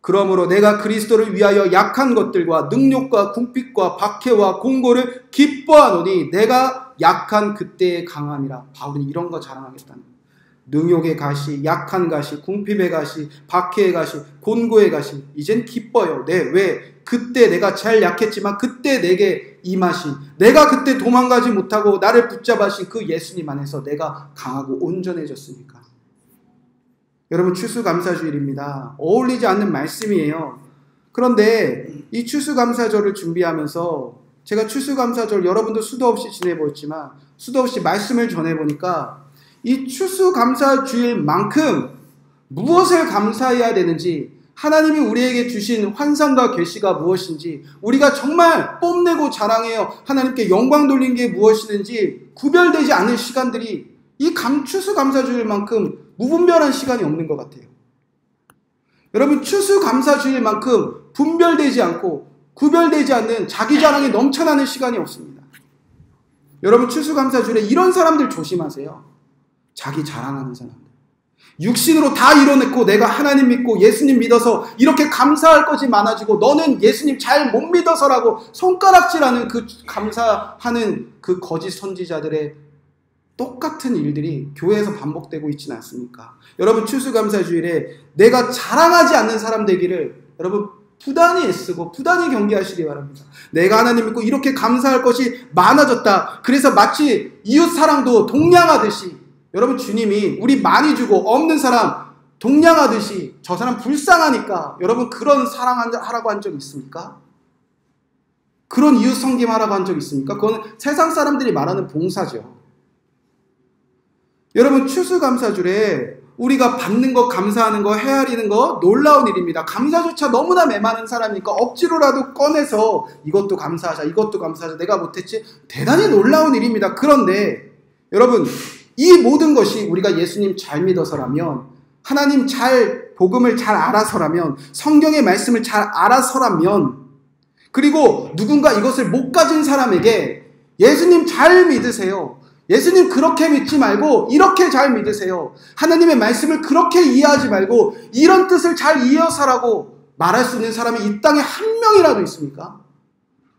그러므로 내가 그리스도를 위하여 약한 것들과 능욕과 궁핍과 박해와 공고를 기뻐하노니 내가 약한 그때의 강함이라. 바울은 이런 거 자랑하겠다는 거예요. 능욕의 가시, 약한 가시, 궁핍의 가시, 박해의 가시, 곤고의 가시. 이젠 기뻐요. 왜? 그때 내가 제일 약했지만 그때 내게 임하신, 내가 그때 도망가지 못하고 나를 붙잡으신 그 예수님 안에서 내가 강하고 온전해졌으니까. 여러분 추수감사주일입니다. 어울리지 않는 말씀이에요. 그런데 이 추수감사절을 준비하면서 제가 추수감사절 여러분도 수도 없이 지내보았지만 수도 없이 말씀을 전해보니까 이 추수감사주일만큼 무엇을 감사해야 되는지, 하나님이 우리에게 주신 환상과 계시가 무엇인지, 우리가 정말 뽐내고 자랑해요 하나님께 영광 돌린 게 무엇이든지 구별되지 않은 시간들이 이 추수감사주일만큼 무분별한 시간이 없는 것 같아요. 여러분 추수감사주일만큼 분별되지 않고 구별되지 않는 자기 자랑이 넘쳐나는 시간이 없습니다. 여러분 추수감사주일에 이런 사람들 조심하세요. 자기 자랑하는 사람들. 육신으로 다 이뤄냈고 내가 하나님 믿고 예수님 믿어서 이렇게 감사할 것이 많아지고 너는 예수님 잘 못 믿어서라고 손가락질하는 그 감사하는 그 거짓 선지자들의 똑같은 일들이 교회에서 반복되고 있지는 않습니까? 여러분 추수감사주일에 내가 자랑하지 않는 사람 되기를 여러분 부단히 애쓰고 부단히 경계하시기 바랍니다. 내가 하나님 믿고 이렇게 감사할 것이 많아졌다. 그래서 마치 이웃사랑도 동냥하듯이, 여러분 주님이 우리 많이 주고 없는 사람 동냥하듯이 저 사람 불쌍하니까 여러분 그런 사랑하라고 한 적 있습니까? 그런 이웃 섬김하라고 한 적 있습니까? 그건 세상 사람들이 말하는 봉사죠. 여러분 추수감사주일에 우리가 받는 거, 감사하는 거, 헤아리는 거 놀라운 일입니다. 감사조차 너무나 메마른 사람이니까 억지로라도 꺼내서 이것도 감사하자, 이것도 감사하자, 내가 못했지, 대단히 놀라운 일입니다. 그런데 여러분 이 모든 것이 우리가 예수님 잘 믿어서라면, 하나님 복음을 잘 알아서라면, 성경의 말씀을 잘 알아서라면, 그리고 누군가 이것을 못 가진 사람에게 예수님 잘 믿으세요, 예수님 그렇게 믿지 말고 이렇게 잘 믿으세요, 하나님의 말씀을 그렇게 이해하지 말고 이런 뜻을 잘 이해하라고 말할 수 있는 사람이 이 땅에 한 명이라도 있습니까?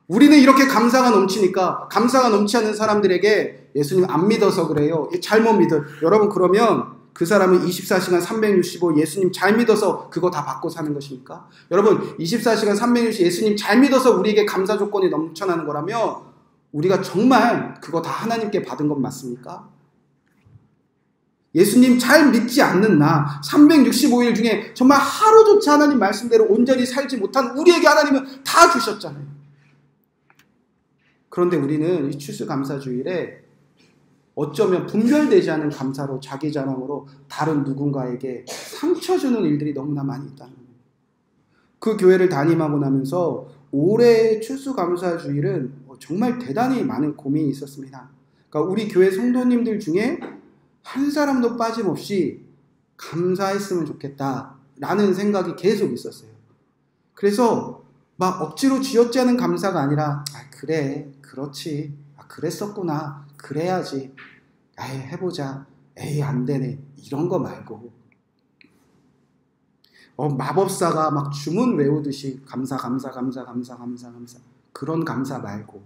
우리는 이렇게 감사가 넘치니까 감사가 넘치 않는 사람들에게 예수님 안 믿어서 그래요, 잘못 믿어요. 여러분 그러면 그 사람은 24시간 365 예수님 잘 믿어서 그거 다 받고 사는 것입니까? 여러분 24시간 360 예수님 잘 믿어서 우리에게 감사 조건이 넘쳐나는 거라면 우리가 정말 그거 다 하나님께 받은 것 맞습니까? 예수님 잘 믿지 않는 나 365일 중에 정말 하루조차 하나님 말씀대로 온전히 살지 못한 우리에게 하나님은 다 주셨잖아요. 그런데 우리는 이 추수감사주일에 어쩌면 분별되지 않은 감사로 자기 자랑으로 다른 누군가에게 상처 주는 일들이 너무나 많이 있다는 거예요. 그 교회를 담임하고 나면서 올해의 추수감사주일은 정말 대단히 많은 고민이 있었습니다. 그러니까 우리 교회 성도님들 중에 한 사람도 빠짐없이 감사했으면 좋겠다라는 생각이 계속 있었어요. 그래서 막 억지로 쥐어짜는 감사가 아니라 그래, 그렇지, 그랬었구나, 그래야지, 해보자, 안 되네, 이런 거 말고 마법사가 막 주문 외우듯이 감사 그런 감사 말고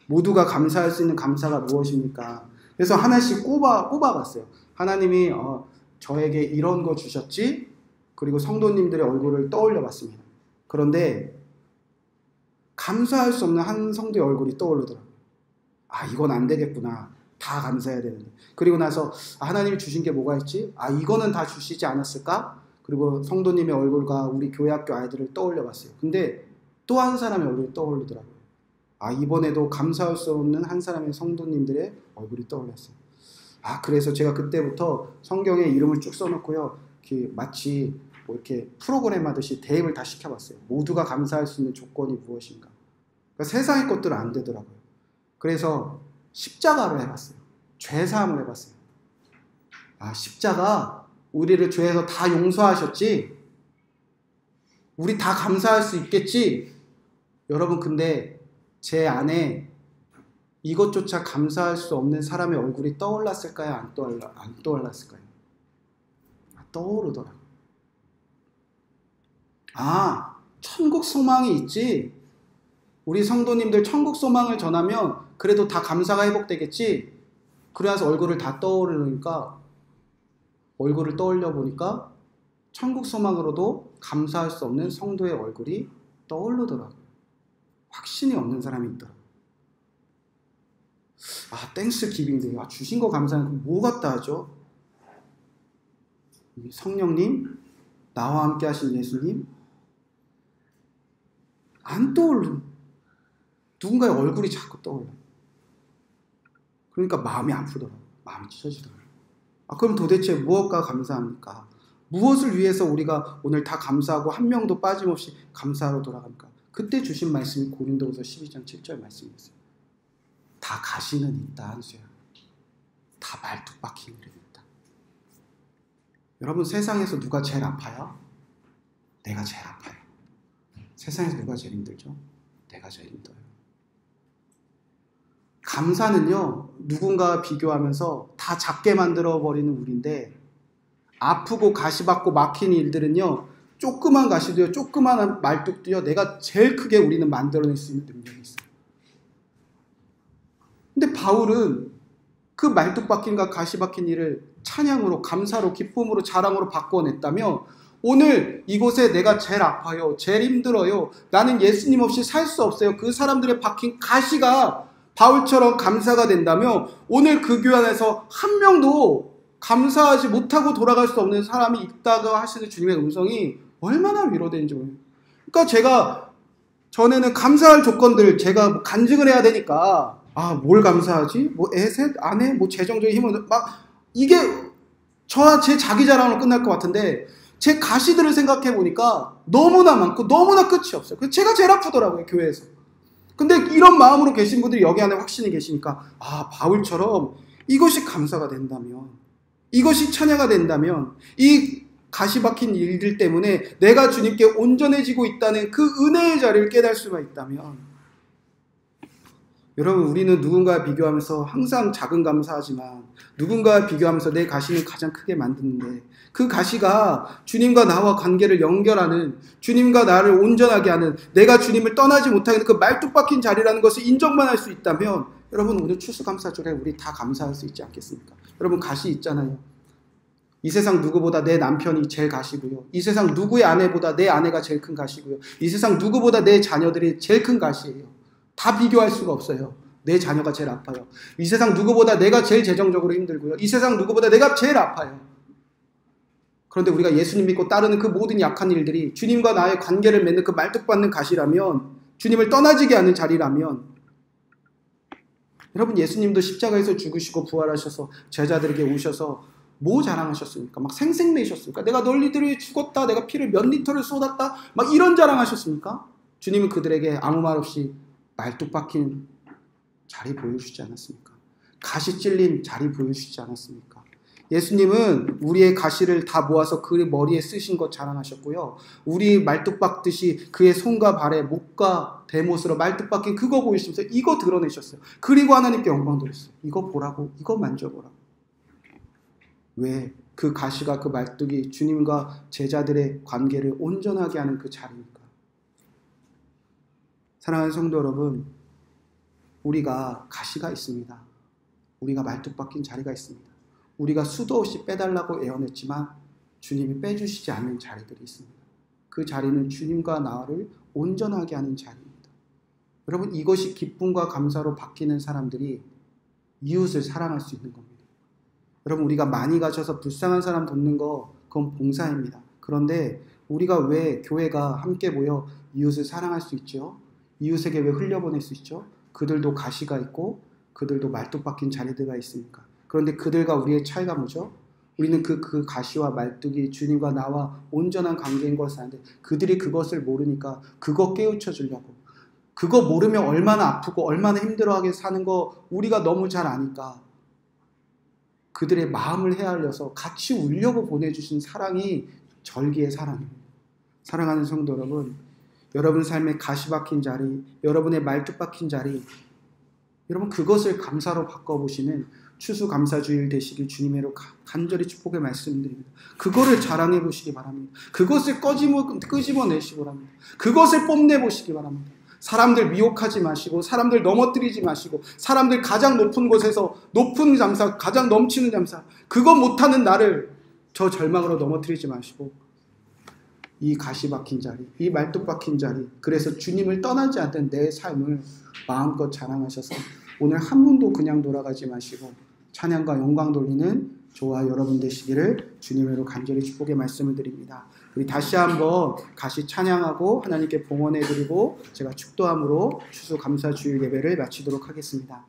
모두가 감사할 수 있는 감사가 무엇입니까? 그래서 하나씩 꼽아봤어요. 하나님이 저에게 이런 거 주셨지? 그리고 성도님들의 얼굴을 떠올려봤습니다. 그런데 감사할 수 없는 한 성도의 얼굴이 떠오르더라고요. 이건 안 되겠구나. 다 감사해야 되는데. 그리고 나서 하나님이 주신 게 뭐가 있지? 이거는 다 주시지 않았을까? 그리고 성도님의 얼굴과 우리 교회학교 아이들을 떠올려봤어요. 근데 또 한 사람의 얼굴이 떠오르더라고요. 이번에도 감사할 수 없는 한 사람의 성도님들의 얼굴이 떠올랐어요. 그래서 제가 그때부터 성경에 이름을 쭉 써놓고요. 마치 이렇게 프로그램 하듯이 대입을 다 시켜봤어요. 모두가 감사할 수 있는 조건이 무엇인가. 그러니까 세상의 것들은 안 되더라고요. 그래서 십자가로 해봤어요. 죄사함을 해봤어요. 십자가 우리를 죄에서 다 용서하셨지? 우리 다 감사할 수 있겠지? 여러분 근데 제 안에 이것조차 감사할 수 없는 사람의 얼굴이 떠올랐을까요? 안 떠올랐을까요? 떠오르더라고요. 천국 소망이 있지? 우리 성도님들 천국 소망을 전하면 그래도 다 감사가 회복되겠지? 그래서 얼굴을 다 떠오르니까 얼굴을 떠올려 보니까 천국 소망으로도 감사할 수 없는 성도의 얼굴이 떠오르더라고요. 확신이 없는 사람이 있더라고요. 땡스 기빙데이. 주신 거 감사하는 거 뭐 같다 하죠? 성령님, 나와 함께 하신 예수님, 안 떠오르는 누군가의 얼굴이 자꾸 떠올라요. 그러니까 마음이 아프더라고요. 마음이 찢어지더라고요. 그럼 도대체 무엇과 감사합니까? 무엇을 위해서 우리가 오늘 다 감사하고 한 명도 빠짐없이 감사하러 돌아갑니까? 그때 주신 말씀이 고린도후서 12장 7절 말씀이었어요. 다 가시는 있다 한수야. 다 말뚝 박힌 일이 있다. 여러분 세상에서 누가 제일 아파요? 내가 제일 아파요. 세상에서 누가 제일 힘들죠? 내가 제일 힘들어요. 감사는요, 누군가와 비교하면서 다 작게 만들어버리는 우리인데, 아프고 가시받고 막히는 일들은요, 조그만 가시도요, 조그만 말뚝도요, 내가 제일 크게 우리는 만들어낼 수 있는 능력이 있어요. 근데 바울은 그 말뚝 박힌과 가시 박힌 일을 찬양으로, 감사로, 기쁨으로, 자랑으로 바꿔냈다며, 오늘 이곳에 내가 제일 아파요, 제일 힘들어요, 나는 예수님 없이 살 수 없어요, 그 사람들의 박힌 가시가 바울처럼 감사가 된다며, 오늘 그 교회 안에서 한 명도 감사하지 못하고 돌아갈 수 없는 사람이 있다고 하시는 주님의 음성이 얼마나 위로되는지 모르겠어요. 그러니까 제가 전에는 감사할 조건들 제가 간증을 해야 되니까 뭘 감사하지? 셋, 아내, 재정적인 힘은 이게 저와 제 자기 자랑으로 끝날 것 같은데, 제 가시들을 생각해 보니까 너무나 많고 너무나 끝이 없어요. 그래서 제가 제일 아프더라고요, 교회에서. 근데 이런 마음으로 계신 분들이 여기 안에 확신이 계시니까 바울처럼 이것이 감사가 된다면, 이것이 찬양가 된다면, 이 가시 박힌 일들 때문에 내가 주님께 온전해지고 있다는 그 은혜의 자리를 깨달을 수가 있다면, 여러분 우리는 누군가와 비교하면서 항상 작은 감사하지만 누군가와 비교하면서 내 가시는 가장 크게 만드는데, 그 가시가 주님과 나와 관계를 연결하는, 주님과 나를 온전하게 하는, 내가 주님을 떠나지 못하는 그 말뚝 박힌 자리라는 것을 인정만 할 수 있다면, 여러분 오늘 추수감사절에 우리 다 감사할 수 있지 않겠습니까? 여러분 가시 있잖아요. 이 세상 누구보다 내 남편이 제일 가시고요. 이 세상 누구의 아내보다 내 아내가 제일 큰 가시고요. 이 세상 누구보다 내 자녀들이 제일 큰 가시예요. 다 비교할 수가 없어요. 내 자녀가 제일 아파요. 이 세상 누구보다 내가 제일 재정적으로 힘들고요. 이 세상 누구보다 내가 제일 아파요. 그런데 우리가 예수님 믿고 따르는 그 모든 약한 일들이 주님과 나의 관계를 맺는 그 말뚝받는 가시라면, 주님을 떠나지게 하는 자리라면, 여러분 예수님도 십자가에서 죽으시고 부활하셔서 제자들에게 오셔서 뭐 자랑하셨습니까? 막 생색내셨습니까? 내가 너희들 위해 죽었다, 내가 피를 몇 리터를 쏟았다, 막 이런 자랑하셨습니까? 주님은 그들에게 아무 말 없이 말뚝 박힌 자리 보여주지 않았습니까? 가시 찔린 자리 보여주지 않았습니까? 예수님은 우리의 가시를 다 모아서 그 머리에 쓰신 것 자랑하셨고요. 우리 말뚝 박듯이 그의 손과 발에 목과 대못으로 말뚝 박힌 그거 보이시면서 이거 드러내셨어요. 그리고 하나님께 영광 돌렸어요. 이거 보라고, 이거 만져보라고. 왜? 그 가시가, 그 말뚝이 주님과 제자들의 관계를 온전하게 하는 그 자리니까. 사랑하는 성도 여러분, 우리가 가시가 있습니다. 우리가 말뚝 박힌 자리가 있습니다. 우리가 수도 없이 빼달라고 애원했지만 주님이 빼주시지 않는 자리들이 있습니다. 그 자리는 주님과 나를 온전하게 하는 자리입니다. 여러분, 이것이 기쁨과 감사로 바뀌는 사람들이 이웃을 사랑할 수 있는 겁니다. 여러분, 우리가 많이 가셔서 불쌍한 사람 돕는 거, 그건 봉사입니다. 그런데 우리가 왜 교회가 함께 모여 이웃을 사랑할 수 있죠? 이웃에게 왜 흘려보낼 수 있죠? 그들도 가시가 있고 그들도 말뚝 박힌 자리들가 있으니까. 그런데 그들과 우리의 차이가 뭐죠? 우리는 그 가시와 말뚝이 주님과 나와 온전한 관계인 것을 아는데 그들이 그것을 모르니까 그거 깨우쳐 주려고. 그거 모르면 얼마나 아프고 얼마나 힘들어하게 사는 거 우리가 너무 잘 아니까 그들의 마음을 헤아려서 같이 울려고 보내주신 사랑이 절기의 사랑입니다. 사랑하는 성도 여러분, 여러분 삶의 가시 박힌 자리, 여러분의 말뚝 박힌 자리, 여러분 그것을 감사로 바꿔보시는 추수감사주일 되시길 주님으로 간절히 축복의 말씀드립니다. 그거를 자랑해 보시기 바랍니다. 그것을 끄집어내시기 바랍니다. 그것을 뽐내보시기 바랍니다. 사람들 미혹하지 마시고, 사람들 넘어뜨리지 마시고, 사람들 가장 높은 곳에서 높은 잠사, 가장 넘치는 잠사, 그거 못하는 나를 저 절망으로 넘어뜨리지 마시고, 이 가시 박힌 자리, 이 말뚝 박힌 자리, 그래서 주님을 떠나지 않던 내 삶을 마음껏 자랑하셔서 오늘 한 분도 그냥 돌아가지 마시고 찬양과 영광 돌리는 저와 여러분 되시기를 주님으로 간절히 축복의 말씀을 드립니다. 우리 다시 한번 가시 찬양하고 하나님께 봉헌해 드리고 제가 축도함으로 추수감사주일 예배를 마치도록 하겠습니다.